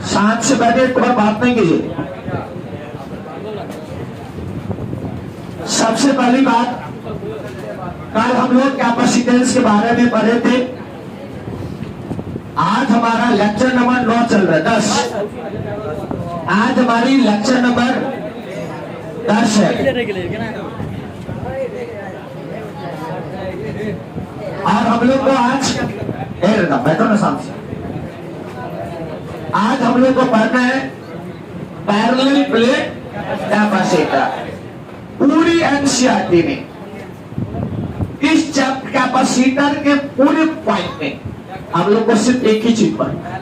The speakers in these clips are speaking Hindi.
शांत से बैठे, कोई बात नहीं कीजिए। सबसे पहली बात, कल हम लोग कैपेसिटेंस के बारे में पढ़े थे। आज हमारा लेक्चर नंबर 9 चल रहा है, 10। आज हमारी लेक्चर नंबर 10 है और हम लोग को आज बैठो ना सामने से। आज हम लोग को पढ़ना है पैरेलल प्लेट कैपेसिटर। पूरी एनसीईआरटी में इस कैपेसिटर के पूरे पॉइंट में हम लोग को सिर्फ एक ही चीज पढ़ना है,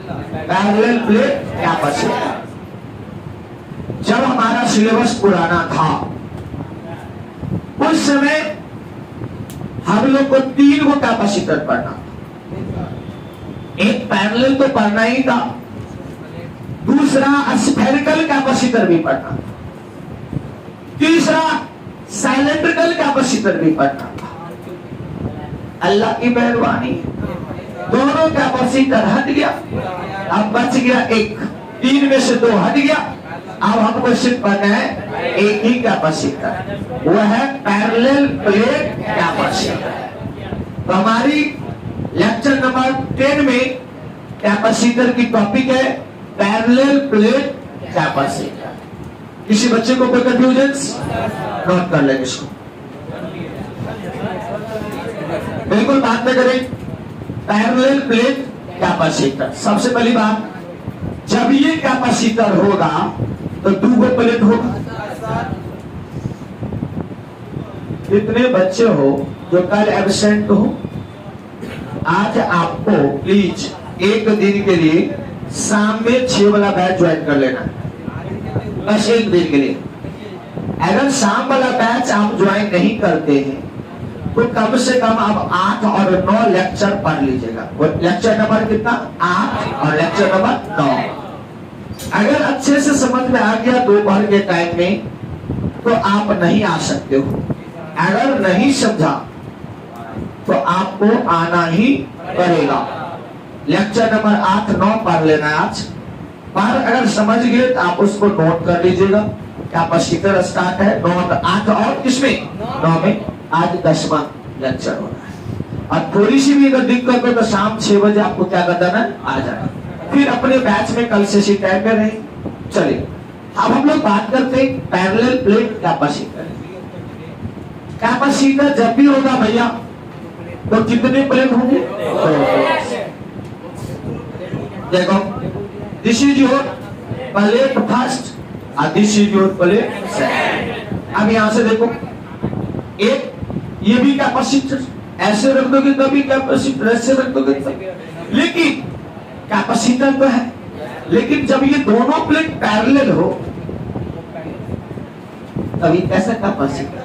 पैरेलल प्लेट कैपेसिटर। जब हमारा सिलेबस पुराना था उस समय हम लोग को 3 गो कैपेसिटर पढ़ना था। एक पैरेलल तो पढ़ना ही था, दूसरा स्फेरिकल कैपेसिटर भी पढ़ना था, तीसरा साइलेंड्रिकल कैपेसिटर भी पढ़ना था। अल्लाह की मेहरबानी, दोनों कैपेसिटर हट गया, अब बच गया एक। 3 में से 2 हट गया, अब हमको सिर्फ पढ़ना है एक ही कैपेसिटर, वो है पैरेलल प्लेट कैपेसिटर। तो हमारी लेक्चर नंबर 10 में कैपेसिटर की टॉपिक है पैरेलल प्लेट कैपेसिटर। किसी बच्चे को कोई कंफ्यूजन? नोट कर लेंगे इसको, बिल्कुल बात में करें। पैरेलल प्लेट कैपेसिटर, सबसे पहली बात, जब ये कैपेसिटर होगा तो 2 गो प्लेट होगा। कितने बच्चे हो जो कल एब्सेंट हो? आज आपको प्लीज एक दिन के लिए शाम में 6 वाला बैच ज्वाइन कर लेना, बस एक दिन के लिए। अगर शाम वाला बैच आप ज्वाइन नहीं करते हैं तो कम से कम आप 8 और 9 लेक्चर पढ़ लीजिएगा। लेक्चर नंबर कितना? 8 और लेक्चर नंबर 9। अगर अच्छे से समझ में आ गया दोपहर के टाइम में तो आप नहीं आ सकते हो। अगर नहीं समझा तो आपको आना ही पड़ेगा। लेक्चर नंबर 8, 9 पढ़ लेना आज। पर अगर समझ गए तो आप उसको नोट कर लीजिएगा। कैपेसिटर स्टार्ट है 9, 8 और किसमें? 9 में। आज 10वां लेक्चर हो रहा है और थोड़ी सी भी अगर दिक्कत हो तो शाम 6 बजे आपको क्या करना है? आ जाना। फिर अपने बैच में कल से इसी टाइम पे रहे। चलिए अब हम लोग बात करते हैं पैरेलल प्लेट कैपेसिटर। कैपेसिटर जब भी होगा भैया तो कितने प्लेट होंगे? देखो, this is your plate first और this is your plate second. अब यहां से देखो, एक ये भी कैपेसिटर, ऐसे रख दोगे तभी कैपेसिटर, ऐसे रख दोगे तभी। लेकिन कैपेसिटर तो है, लेकिन जब ये दोनों प्लेट पैरेलल हो तभी कैसा कैपेसिटर?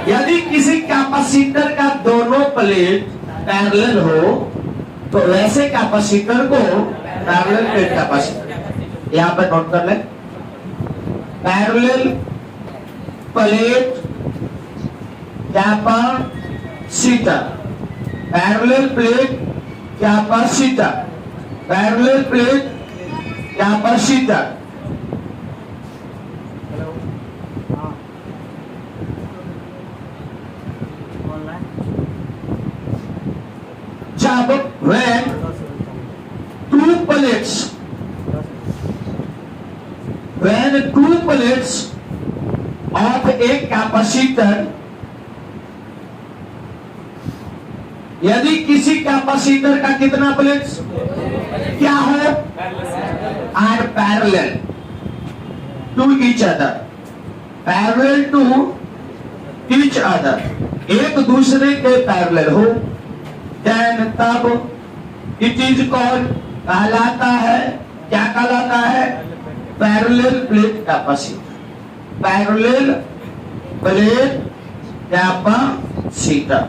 यदि किसी कैपेसिटर का दोनों प्लेट पैरेलल हो तो वैसे कैपेसिटर को पैरेलल प्लेट कैपेसिटर, यहां पर नोट कर ले, parallel plate capacitor, parallel plate capacitor, parallel plate capacitor. जब when 2 plates of a capacitor, यदि किसी कैपेसिटर का कितना प्लेट्स क्या हो? Are parallel to each other, parallel to each other, एक दूसरे के पैरेलल हो, देन तब इट इज कॉल्ड, कहलाता है, क्या कहलाता है? Parallel plate capacitor, parallel plate capacitor.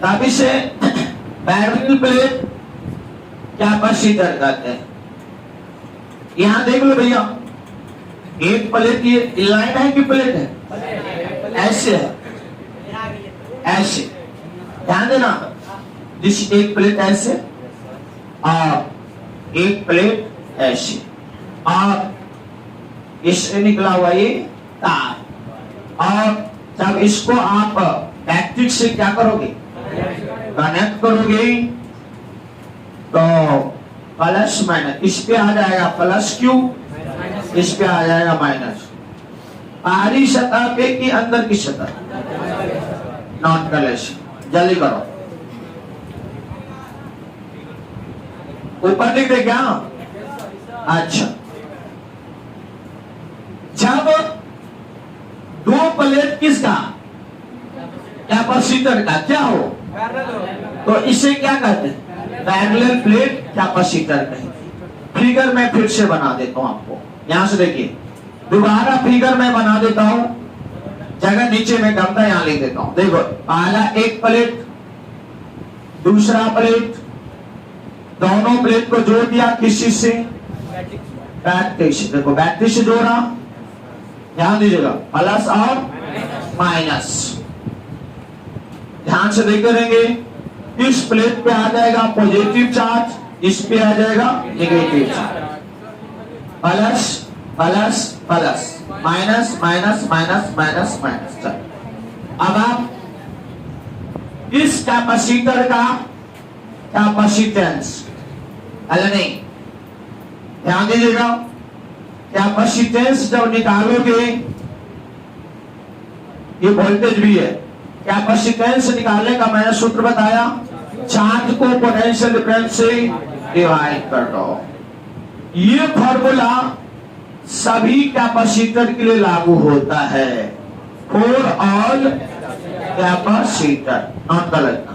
तब इसे पैरेलल प्लेट कैपेसिटर कहते हैं। यहां देख लो भैया, एक प्लेट ये लाइन है कि प्लेट है? ऐसे है, ऐसे ध्यान देना। जिस एक प्लेट ऐसे और एक प्लेट ऐसे, और इससे निकला हुआ ये तार, और जब इसको आप बैटरी से क्या करोगे, कनेक्ट करोगे, तो प्लस माइनस इस पे आ जाएगा प्लस क्यू, इस पे आ जाएगा माइनस। बाहरी सतह पे कि अंदर की सतह? Non collection. जल्दी करो, ऊपर लिख दे क्या? अच्छा, जब दो प्लेट किसका? कैपेसिटर का क्या हो, तो इसे क्या कहते हैं? पैरेलल प्लेट कैपेसिटर कहेंगे। फिगर मैं फिर से बना देता हूं आपको, यहां से देखिए, दोबारा फिगर मैं बना देता हूं, जगह नीचे में कम था, यहां लिख देता हूं। देखो, पहला एक प्लेट, दूसरा प्लेट, दोनों प्लेट को जोड़ दिया किसी से? बैटरी से। देखो बैटरी से जोड़ा, ध्यान दीजिएगा, प्लस और माइनस। ध्यान से देख करेंगे, इस प्लेट पे आ जाएगा पॉजिटिव चार्ज, इस पे आ जाएगा negative charge. Plus plus plus, minus minus minus minus minus. अब आप इस कैपेसिटर का कैपेसिटेंस, अरे नहीं, ध्यान दीजिएगा, कैपेसिटेंस जब निकालोगे, ये वोल्टेज भी है, कैपेसिटेंस निकालने का मैंने सूत्र बताया, चार्ज को पोटेंशियल डिफरेंस से डिवाइड कर दो। ये फॉर्मूला सभी कैपेसिटर के लिए लागू होता है, फॉर ऑल कैपेसिटर, नॉट गलत।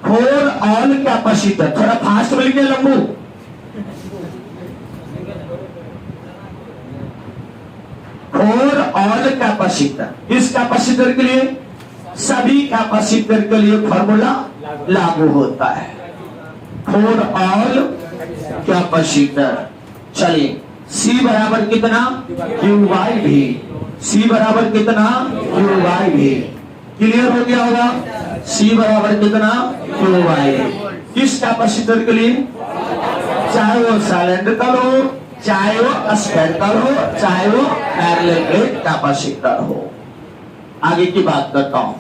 फॉर ऑल कैपेसिटर, थोड़ा फास्ट बोलिए लंबू। फॉर ऑल कैपेसिटर, इस कैपेसिटर के लिए, सभी कैपेसिटर के लिए फॉर्मूला लागू होता है, फॉर ऑल कैपेसिटर। चलिए, C बराबर कितना? क्यू बाई भी। C बराबर कितना? क्यू बाई भी। क्लियर हो गया होगा? C बराबर कितना? Q by. किस कैपेसिटर के लिए? चाहे वो सिलेंड्रिकल हो, चाहे वो स्फेरिकल हो, चाहे वो पैरेलल प्लेट कैपेसिटर हो। आगे की बात करता हूं।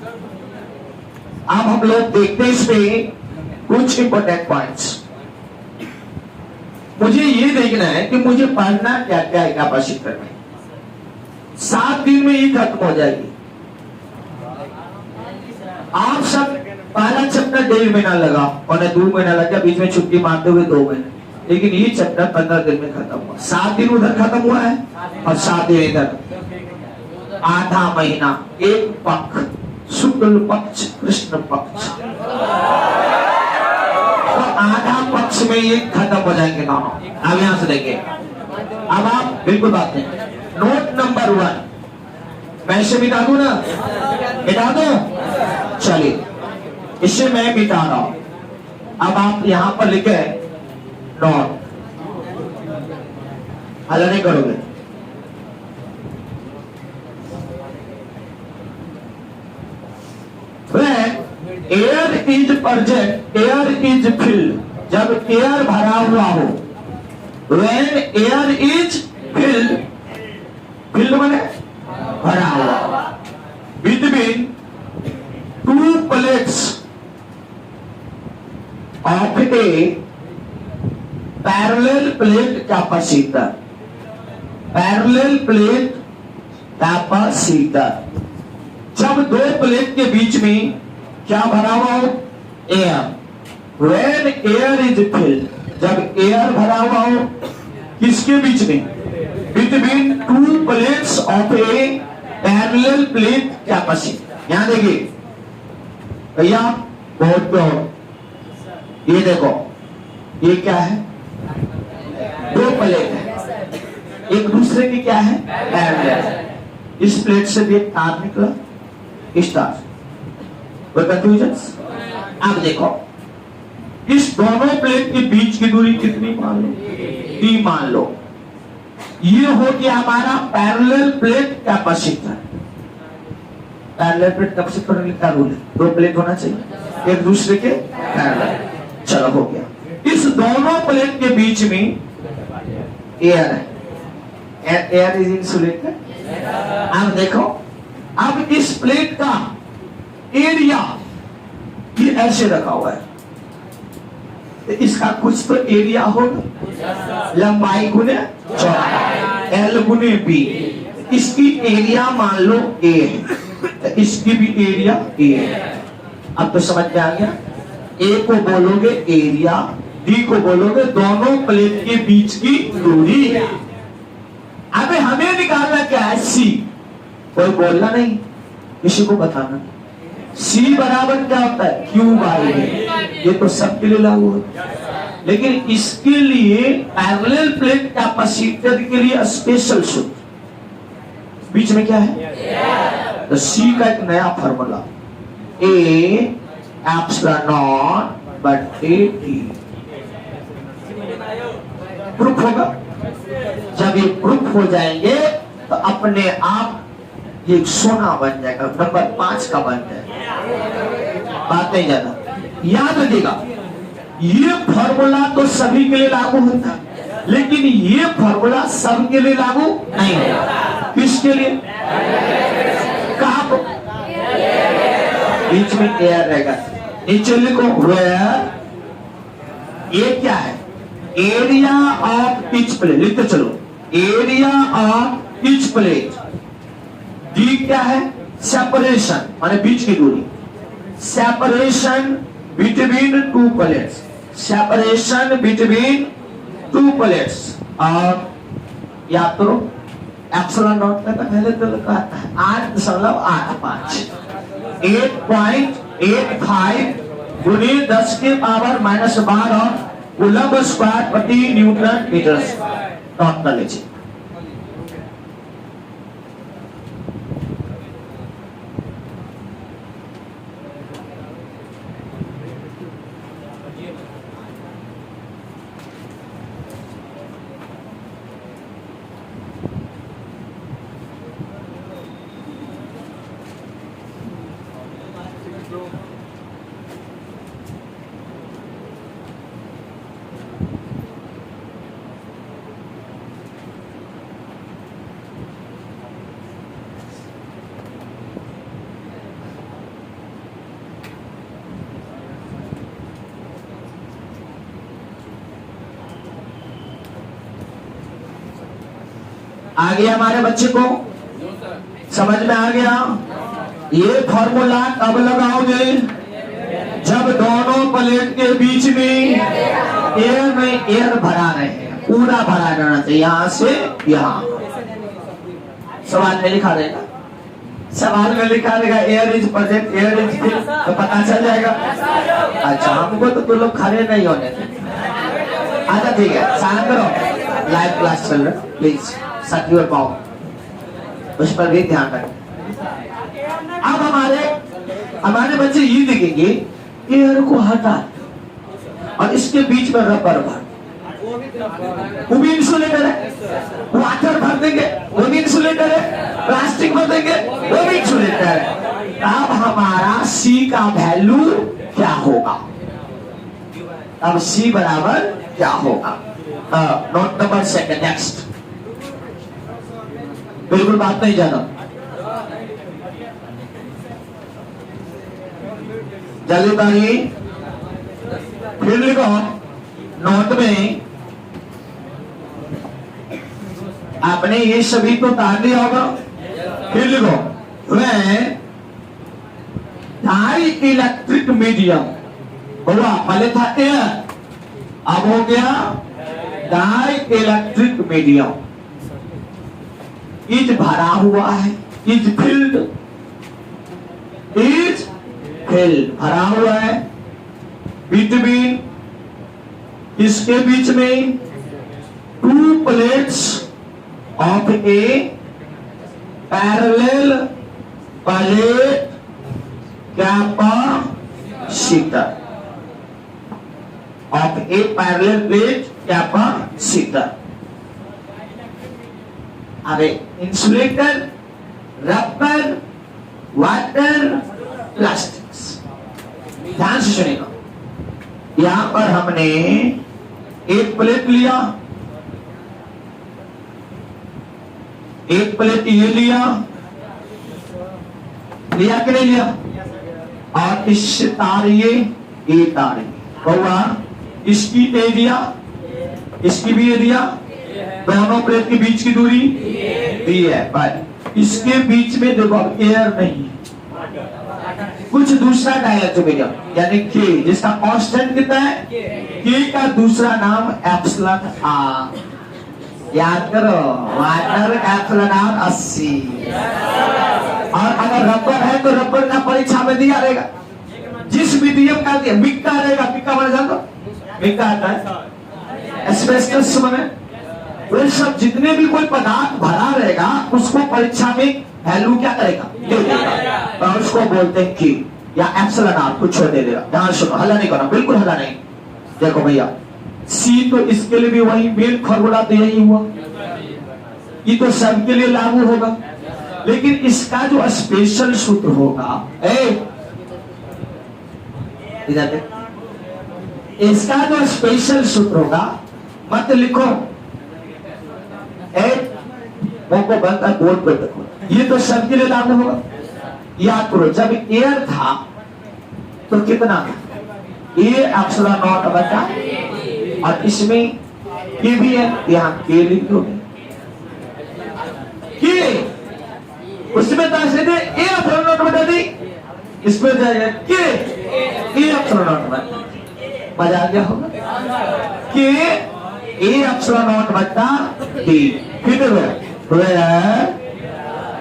अब हम लोग देखते हैं इसमें कुछ इंपॉर्टेंट पॉइंट्स। मुझे ये देखना है कि मुझे पढ़ना क्या क्या है कैपेसिटर में। 7 दिन में ये खत्म हो जाएगी। आप सब पहला चैप्टर 1.5 महीना लगा, और 2 महीना लगा, बीच में छुट्टी मारते हुए 2 महीने, लेकिन ये चैप्टर 15 दिन में खत्म हुआ। 7 दिन उधर खत्म हुआ है और 7 दिन इधर, आधा महीना, एक पक्ष, शुक्ल पक्ष, कृष्ण पक्ष, तो आधा पक्ष में ये खत्म हो जाएंगे दोनों। अब यहां से देखिए, अब आप बिल्कुल बात नहीं। नोट नंबर 1 मैं इसे मिटा दूं ना, मिटा दो, चलिए इसे मैं मिटा रहा हूं। अब आप यहां पर लिखे नोट, हल नहीं करोगे। When air is present, air is filled, जब एयर भरा हुआ हो, when air is filled, filled माने भरा हुआ, between two plates of a parallel plate capacitor, parallel plate capacitor, जब 2 प्लेट के बीच में क्या भरा हुआ हो? Air. When air is filled, जब एयर भरा हुआ हो, किसके बीच में? Between 2 plates of a parallel plate capacitor। यहां देखिए भैया, बहुत ये देखो, ये क्या है? दो प्लेट है, एक दूसरे की क्या है, पैरेलल। इस प्लेट से भी एक तार निकला, इस तार से। कोई कंफ्यूजन? अब देखो इस दोनों प्लेट के बीच की दूरी कितनी मान लो, डी मान लो। ये हो गया हमारा parallel plate capacitor. Parallel plate capacitor का रूल है, दो प्लेट होना चाहिए एक दूसरे के पैरेलल। चलो हो गया। इस दोनों प्लेट के बीच में एयर है, एयर इज इंसुलेटेड। अब देखो, अब इस प्लेट का एरिया ये ऐसे रखा हुआ है, तो इसका कुछ तो एरिया होगा, लंबाई गुने चौड़ाई, एल गुने बी। इसकी एरिया मान लो ए है, तो इसकी भी एरिया ए है। अब तो समझ में आ गया, ए को बोलोगे एरिया, डी को बोलोगे दोनों प्लेट के बीच की दूरी। अबे हमें निकालना क्या है, सी। कोई बोलना नहीं, किसी को बताना। सी बराबर क्या होता है, क्यू बाई ए। ये तो सबके लिए लागू है, लेकिन इसके लिए पैरेलल प्लेट कैपेसिटर के लिए स्पेशल सूत्र। बीच में क्या है, तो सी का एक नया फॉर्मूला, ए एप्सिलॉन नॉट बटे टी। प्रूफ होगा। जब ये प्रूफ हो जाएंगे तो अपने आप ये सोना बन जाएगा, नंबर 5 का बन जाएगा। बात नहीं ज्यादा, याद रखिएगा। ये फॉर्मूला तो सभी के लिए लागू होता है, लेकिन ये फॉर्मूला सबके लिए लागू नहीं होता। किसके लिए, कहां पर, बीच में एयर रहेगा। नीचे लिखो वेयर, ये क्या है, एरिया ऑफ ईच प्लेट। लिखते चलो, area of each plate. D क्या है, सेपरेशन माने बीच की दूरी, separation between two plates, separation between two plates. और याद करो एप्सिलॉन नॉट का पहले तो लिखा था 8.85, 8.85 गुने 10 के पावर -12 कूलम्ब स्क्वायर प्रति न्यूटन मीटर नॉट कर लीजिए। आ गया हमारे बच्चे को, समझ में आ गया। ये फॉर्मूला कब लगाओगे, जब दोनों प्लेट के बीच में एयर भरा रहे हैं, पूरा भरा रहना चाहिए, यहां से यहां। सवाल में लिखा रहेगा, सवाल में लिखा रहेगा air is present, air is fill, तो पता चल जाएगा। अच्छा, हमको तो तुम लोग खड़े नहीं होने थे। अच्छा ठीक है, शांत करो, लाइव क्लास चल रहा है, प्लीज सट योर माउथ, उस पर भी ध्यान रखें। अब हमारे बच्चे ये देखेंगे, एयर को हटा और इसके बीच में रबर भर, वो भी इंसुलेटर है। वाटर भर देंगे, वो भी इंसुलेटर है। प्लास्टिक भर देंगे, वो भी इंसुलेटर है। अब हमारा सी का वैल्यू क्या होगा, अब सी बराबर क्या होगा। Note number second, next. बिल्कुल बात नहीं जाना, जल्दी बताइए। फिर लिखो नोट में, आपने ये सभी तो तार दिया होगा। फिर लिखो when डाइइलेक्ट्रिक मीडियम हुआ, पहले था एयर, अब हो गया डाइइलेक्ट्रिक मीडियम, इज भरा हुआ है, इज फिल्ड, इज फिल्ड भरा हुआ है, बिटवीन इसके बीच में 2 plates of a parallel plate capacitor of a parallel plate capacitor. अरे इंसुलेटर, रबर, वाटर, प्लास्टिक्स। ध्यान से सुनिएगा, यहां पर हमने एक प्लेट लिया, एक प्लेट ये लिया कि नहीं लिया, और इस तार ये तार हुआ, इसकी एरिया, इसकी भी एरिया, दोनों प्लेट के बीच की दूरी दी है, पर इसके बीच में देखो एयर नहीं, कुछ दूसरा डायलेक्ट्रिक मीडियम यानी के, जिसका कांस्टेंट कितना है, के का दूसरा नाम एप्सिलॉन आर। याद करो, वाटर एप्सिलॉन आर 80। और अगर रबर है तो रबर का परीक्षा में दिया रहेगा, जिस मीडियम का दिया, मिक्का रहेगा, मिक्का माने जान दो, मिक्का आता है एस्बेस्टस में, वो सब जितने भी कोई पदार्थ भरा रहेगा उसको परीक्षा में वैल्यू क्या करेगा, दे देगा, तो उसको बोलते हैं कि या एप्सिलॉन आर, कुछ छोड़ दे देगा। ध्यान सुनो, हल्ला नहीं करना, बिल्कुल हल्ला नहीं। देखो भैया, सी तो इसके लिए भी वही मेन फॉर्मूला तो यही हुआ, ये तो सबके लिए लागू होगा, लेकिन इसका जो स्पेशल सूत्र होगा, इसका जो स्पेशल सूत्र होगा, मत लिखो, को बनता बोर्ड पर देखो, ये तो सबके लिए लागू होगा। याद करो, जब एयर था तो कितना था, ए एप्सिलॉन नॉट बटा, और इसमें के भी है, यहाँ के लिख दो, के उसमें तो ऐसे दे ए एप्सिलॉन नॉट बटा दी, इसमें जाएगा के ए एप्सिलॉन नॉट बटा, मजा आ गया होगा, के ए एप्सिलॉन नॉट बटा डी। फिर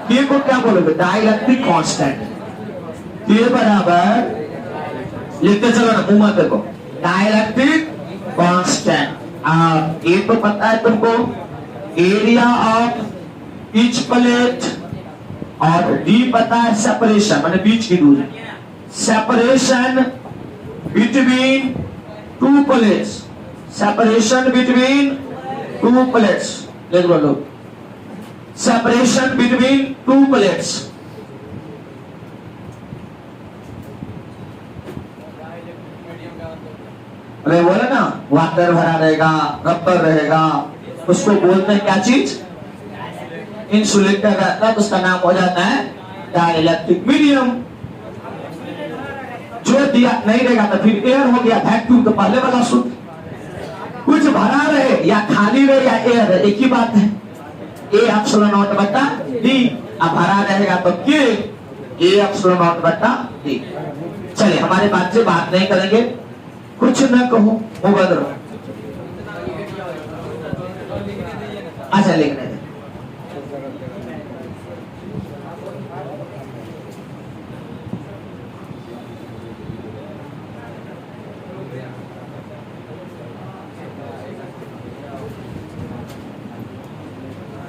के को क्या बोलोगे, डाइलेक्ट्रिक कांस्टेंट, के बराबर लिखते चलो ना, मुंह मत देखो, डाइलेक्ट्रिक कांस्टेंट। ए तो पता है तुमको, एरिया ऑफ ईच प्लेट, और डी पता है सेपरेशन, माने बीच की दूरी, separation between 2 plates, separation between 2 plates, देख लो, सेपरेशन बिटवीन 2 प्लेट्स। अरे बोले ना, वाटर भरा रहेगा, रबर रहेगा, उसको बोलते हैं क्या चीज, इंसुलेटर रहता है, तो उसका नाम हो जाता है डाइलेक्ट्रिक मीडियम। जो दिया नहीं रहेगा तो फिर एयर हो गया, वैक्यूम, तो पहले वाला सूत्र, कुछ भरा रहे या खाली रहे या एयर रहे, एक ही बात है, ए एप्सिलॉन नॉट बटा डी। अब भरा रहेगा तो के ए एप्सिलॉन नॉट बटा डी। चलिए, हमारे बात से बात नहीं करेंगे, कुछ न कहो, मुंह बंद रहो। अच्छा, लिखने दे,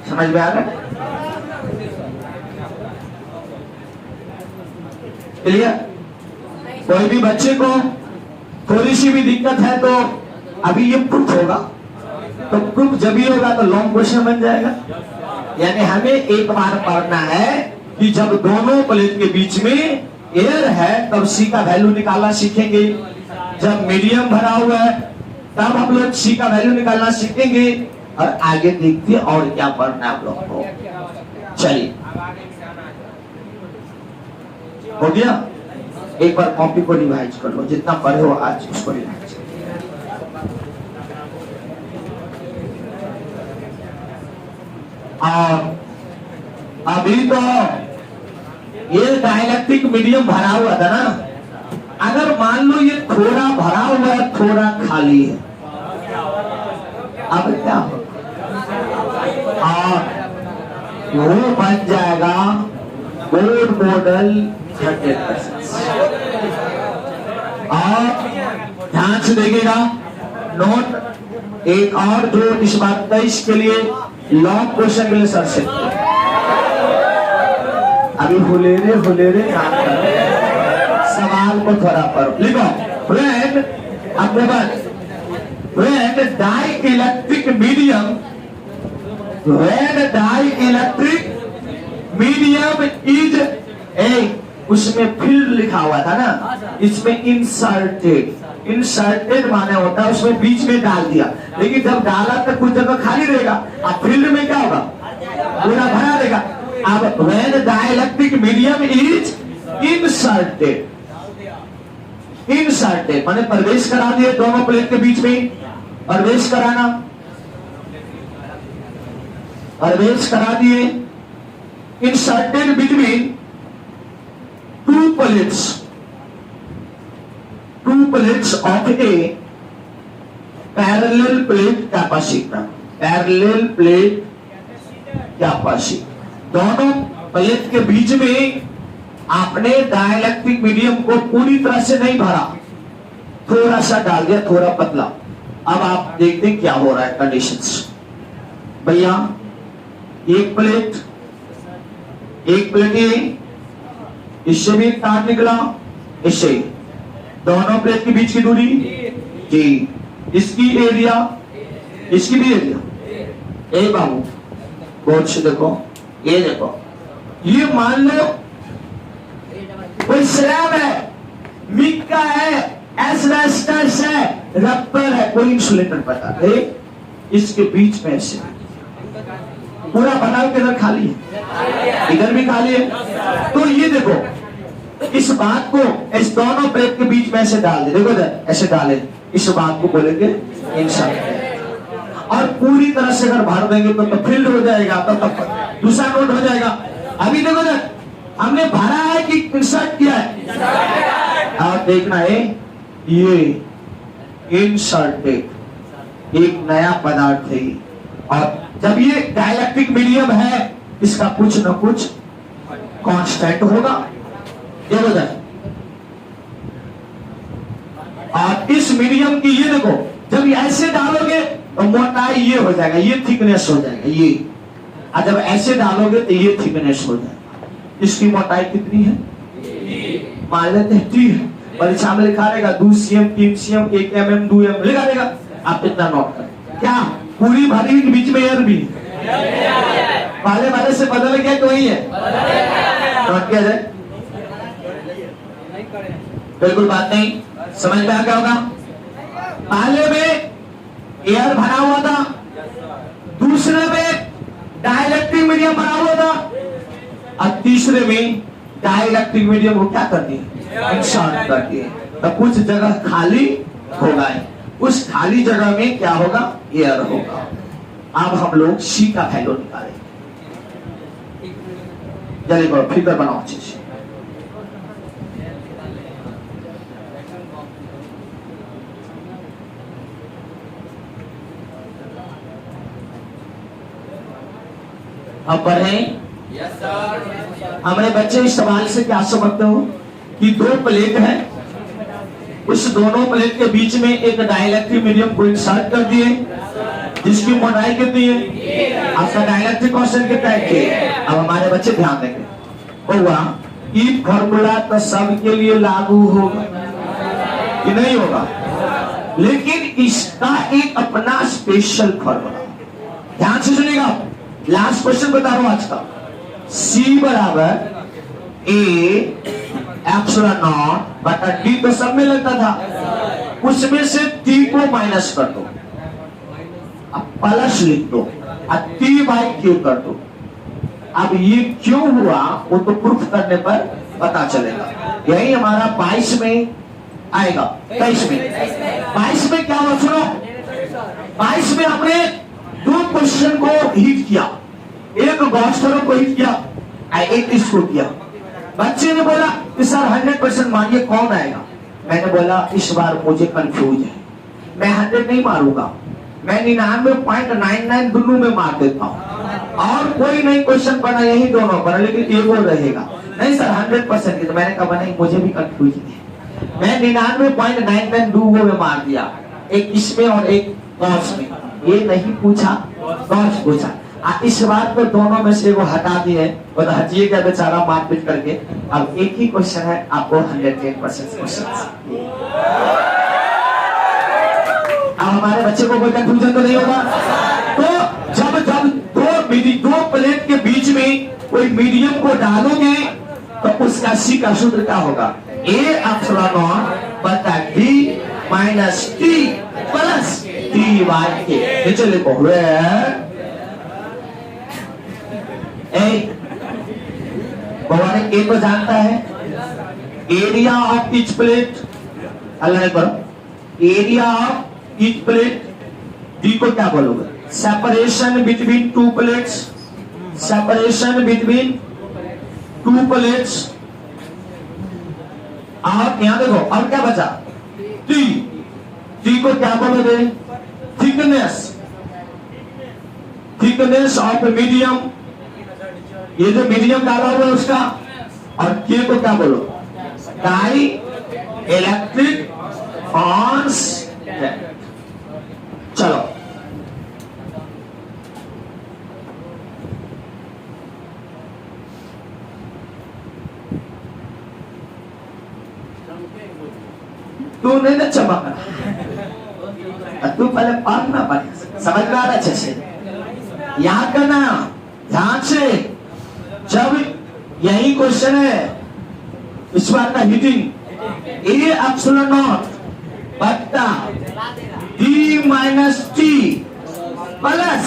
समझ में आ रहा है, क्लियर? कोई भी बच्चे को थोड़ी सी भी दिक्कत है तो अभी ये प्रूफ होगा, तो प्रूफ जब ही होगा तो लॉन्ग क्वेश्चन बन जाएगा। यानी हमें एक बार पढ़ना है कि जब दोनों प्लेट के बीच में एयर है तब सी का वैल्यू निकालना सीखेंगे, जब मीडियम भरा हुआ है तब हम लोग सी का वैल्यू निकालना सीखेंगे, और आगे देखते हैं और क्या पढ़ना है आप लोग को। चलिए, हो गया, एक बार कॉपी को रिवाइज कर लो, जितना पढ़े हो आज उसको रिवाइज कर। और अभी तो ये डाइलेक्ट्रिक मीडियम भरा हुआ था ना, अगर मान लो ये थोड़ा भरा हुआ है, थोड़ा खाली है, अब क्या हो, और वो बन जाएगा बोर्ड मॉडल 100%। और ध्यान से देखिएगा, नोट एक और जो इस बार 23 के लिए लॉन्ग क्वेश्चन के लिए सर से अभी हुलेरे काम करो, सवाल को थोड़ा पढ़ो। लिखो फ्रेंड, अपने बाद when dielectric medium is a, उसमें फील्ड लिखा हुआ था ना, इसमें इंसर्टेड माने होता है उसमें बीच में डाल दिया, लेकिन जब डाला तो कुछ जगह खाली रहेगा, अब फील्ड में क्या होगा, पूरा भरा रहेगा। अब when dielectric medium is inserted माने प्रवेश करा दिए दोनों प्लेट के बीच में, प्रवेश करा दिए, inserted between two plates of a parallel plate capacitor, दोनों प्लेट के बीच में आपने डाइलेक्ट्रिक मीडियम को पूरी तरह से नहीं भरा, थोड़ा सा डाल दिया, थोड़ा पतला। अब आप देखते हैं क्या हो रहा है कंडीशंस। भैया एक प्लेट ये, इससे भी तार निकला, इससे दोनों प्लेट के बीच की दूरी जी, इसकी एरिया, इसकी भी एरिया। ए बाबू बहुत से देखो, ये देखो, ये मान लो कोई स्लैब है, मिक्का है, एस्बेस्टस है, रबर है, कोई इंसुलेटर पता है, इसके बीच में से पूरा बनाओ के इधर खाली है, इधर भी खाली है। तो ये देखो, इस बात को इस दोनों प्लेट के बीच में ऐसे डाल दे, देखो इधर ऐसे डाले, इस बात को बोलेंगे इंसर्ट। और पूरी तरह से अगर भर देंगे तो फील्ड हो जाएगा, तो दूसरा नोट हो जाएगा। अभी देखो इधर हमने भरा है कि इंसर्ट किया है, और देखना है ये इंसर्टेड एक नया पदार्थ है, और जब ये डाइलेक्ट्रिक मीडियम है, इसका कुछ न कुछ कांस्टेंट होगा, ये हो जाए। और इस मीडियम की ये देखो, जब ऐसे डालोगे तो मोटाई ये हो जाएगा, ये थिकनेस हो जाएगा ये, और जब ऐसे डालोगे तो ये थिकनेस हो जाएगा। इसकी मोटाई कितनी है, मान लेते हैं 3, परीक्षा में लिखा रहेगा 2 cm 3 cm 1 mm 2 mm लिखा रहेगा, आप इतना नोट करें। क्या पूरी भरी के बीच में एयर भी वाले से बदल गया कि वही है, नोट किया जाए, बिल्कुल बात नहीं, समझ में आ गया होगा। पहले में एयर भरा हुआ था, दूसरे में डाइलेक्ट्रिक मीडियम भरा हुआ था, और तीसरे में डाइलेक्ट्रिक मीडियम को क्या कर दिया, इंसर्ट कर दिया, तो कुछ जगह खाली होगा, उस खाली जगह में क्या होगा, एयर होगा। अब हम लोग सी का वैल्यू निकालेंगे, चलिए फिगर बनाओ अच्छे से। अब पढ़ें। हमारे बच्चे इस सवाल से क्या समझते हो कि 2 प्लेट है, उस दोनों प्लेट के बीच में एक डाइलेक्ट्रिक मीडियम को इंसर्ट कर दिए, जिसकी मोटाई कितनी है, आपका डाइलेक्ट्रिक कांस्टेंट कितना है। अब हमारे बच्चे ध्यान देंगे, होगा ये फॉर्मूला तो सबके लिए लागू होगा कि नहीं होगा, लेकिन इसका एक अपना स्पेशल फॉर्मूला, ध्यान से सुनिएगा। लास्ट क्वेश्चन बता रहा हूं आज का, C बराबर A एप्सिलॉन नॉट बटा D तो सब में लगता था, उसमें से T को माइनस कर दो, अब प्लस लिख दो, अब T बाई Q कर दो। अब ये क्यों हुआ वो तो प्रूफ करने पर पता चलेगा। यही हमारा 22 में आएगा, 23 में क्या हुआ सुनो, 22 में हमने 2 क्वेश्चन को हिट किया, एक गॉस को हिट किया, एक इसको किया। बच्चे ने बोला कि सर 100% मानिए कौन आएगा, मैंने बोला इस बार मुझे कंफ्यूज है, मैं 100 नहीं मारूंगा, मैं 99.99 दोनों में मार देता हूँ, और कोई नहीं क्वेश्चन बना यही दोनों पर, लेकिन एक और रहेगा। नहीं सर 100% की, तो मैंने कहा नहीं मुझे भी कंफ्यूज है, मैं 99.99 दोनों में मार दिया, एक इसमें और एक कॉस में, ये नहीं पूछा, कॉस पूछा। इस बात को दोनों में से वो हटा दिए, वो हटिएगा बेचारा मारपीट करके। अब एक ही क्वेश्चन है, आपको 110% क्वेश्चन। अब हमारे बच्चे को कोई कंफ्यूजन तो नहीं होगा। तो जब जब दो प्लेट के बीच में कोई मीडियम को डालोगे तो उस राशि का सूत्र क्या होगा? ए एप्सिलॉन नॉट बटा d minus t plus t by k. नीचे लिखो भगवान ए को जानता है, एरिया ऑफ ईच प्लेट, अल्लाह करो area of each plate. D को क्या बोलोगे? Separation between two plates, separation between two plates. और यहां देखो और क्या बचा? टी, टी को क्या बोलोगे? थिकनेस, थिकनेस ऑफ मीडियम, ये जो मीडियम डाला हुआ है उसका। और के को क्या बोलो? Dielectric constant. चलो तू नहीं ना चमक, तू पहले पढ़ना पड़ेगा, समझ में आ रहा अच्छे से, याद करना ध्यान से। जब यही क्वेश्चन है इस बार का हीटिंग, ए एप्सिलॉन नॉट बटा d minus t plus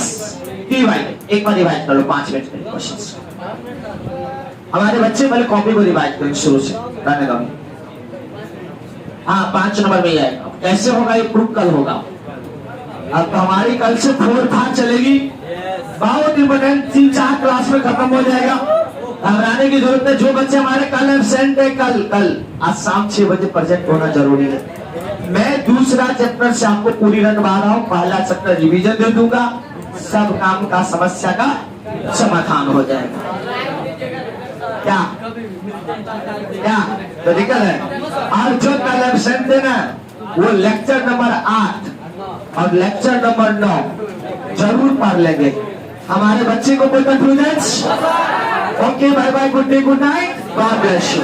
t by. एक बार रिवाइज कर लो 5 मिनट के क्वेश्चन। हमारे बच्चे पहले कॉपी को रिवाइज करें शुरू से, रहने दो। हाँ 5 नंबर में आएगा। कैसे होगा ये प्रूफ कल होगा। अब तो हमारी कल से 4 भाग चलेगी, बहुत इंपोर्टेंट, 3-4 क्लास में खत्म हो जाएगा। घबराने की जरूरत है। जो बच्चे हमारे कल एब्सेंट है, कल आज शाम 6 बजे प्रेजेंट होना जरूरी है। मैं दूसरा चैप्टर से आपको पूरी रटवा रहा हूँ, पहला चैप्टर रिवीजन दे दूंगा, सब काम का समस्या का समाधान हो जाएगा। क्या क्या तो निकल है। और जो कल एब्सेंट है ना, वो लेक्चर नंबर 8 और लेक्चर नंबर 9 जरूर पढ़ लेंगे। हमारे बच्चे को कोई confusion? Okay, bye bye, good day, good night, God bless you.